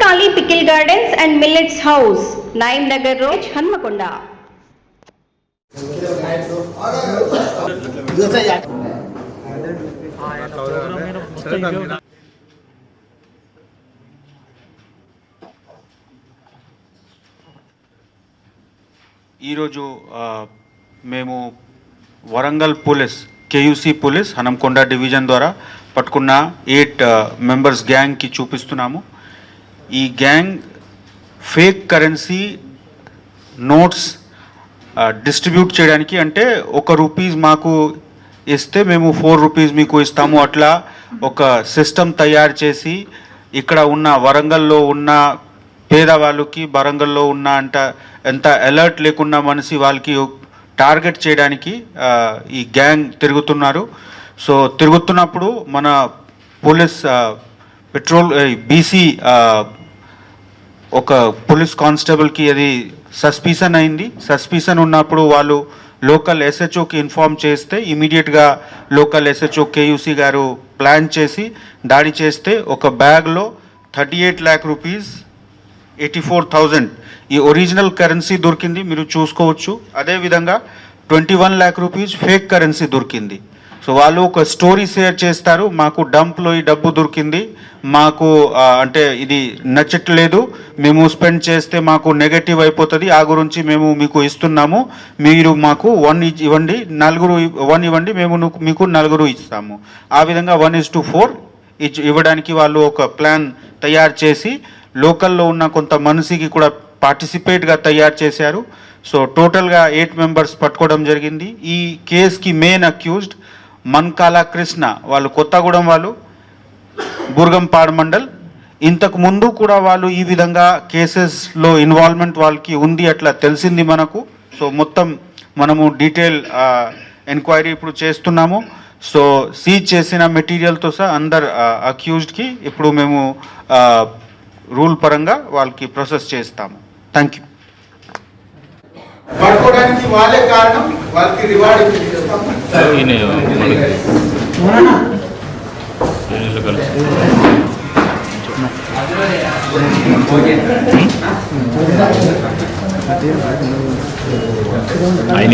Kali Pickle Gardens and Millets House, Naim Nagar Road, Hanmakonda. ఈరోజు మేము Warangal police KUC police Hanamkonda division ద్వారా పట్టుకున్న 8 members గ్యాంగ్కి చూపిస్తున్నాము. ఈ gang fake currency notes distribute చేయడానికి, అంటే ₹1 మాకు ఇస్తే మేము ₹4 మీకు ఇస్తాము, అట్లా ఒక సిస్టమ్ తయారు చేసి ఇక్కడ ఉన్న వరంగల్లో ఉన్న పేదవాళ్ళకి, వరంగల్లో ఉన్న ఎంత అలర్ట్ లేకుండా మనిషి వాళ్ళకి టార్గెట్ చేయడానికి ఈ గ్యాంగ్ తిరుగుతున్నారు. సో తిరుగుతున్నప్పుడు మన పోలీస్ పెట్రోల్ బీసీ ఒక పోలీస్ కానిస్టేబుల్కి అది సస్పిషన్ అయింది. సస్పిషన్ ఉన్నప్పుడు వాళ్ళు లోకల్ ఎస్హెచ్ఓకి ఇన్ఫార్మ్ చేస్తే ఇమీడియట్గా లోకల్ ఎస్హెచ్ఓ కేయూసీ గారు ప్లాన్ చేసి దాడి చేస్తే ఒక బ్యాగ్లో 38 lakh rupees 84,000 ఈ ఒరిజినల్ కరెన్సీ దొరికింది, మీరు చూసుకోవచ్చు. అదేవిధంగా 21 lakh rupees ఫేక్ కరెన్సీ దొరికింది. సో వాళ్ళు ఒక స్టోరీ షేర్ చేస్తారు, మాకు డంప్లో ఈ డబ్బు దొరికింది, మాకు అంటే ఇది నచ్చట్లేదు, మేము స్పెండ్ చేస్తే మాకు నెగటివ్ అయిపోతుంది, ఆ గురించి మేము మీకు ఇస్తున్నాము, మీరు మాకు 1 ఇవ్వండి, 1 ఇవ్వండి, మేము మీకు 4 ఇస్తాము. ఆ విధంగా 1:4 ఇవ్వడానికి వాళ్ళు ఒక ప్లాన్ తయారు చేసి లోకల్లో ఉన్న కొంత మనిషికి కూడా పార్టిసిపేట్గా తయారు చేశారు. సో టోటల్గా 8 మెంబర్స్ పట్టుకోవడం జరిగింది. ఈ కేసుకి మెయిన్ అక్యూజ్డ్ మన్కాల కృష్ణ, వాళ్ళు కొత్తగూడెం వాళ్ళు, బుర్గంపాడు మండల్. ఇంతకు ముందు కూడా వాళ్ళు ఈ విధంగా కేసెస్లో ఇన్వాల్వ్మెంట్ వాళ్ళకి ఉంది అట్లా తెలిసింది మనకు. సో మొత్తం మనము డీటెయిల్ ఎంక్వైరీ ఇప్పుడు చేస్తున్నాము. సో సీజ్ చేసిన మెటీరియల్తో సహా అందరు అక్యూజ్డ్కి ఇప్పుడు మేము రూల్ పరంగా వాళ్ళకి ప్రాసెస్ చేస్తాము. Thank you. పట్టుకోవడానికి వాళ్ళే కారణం, వాళ్ళకి రివార్డ్ ఇస్తాము. ఆయన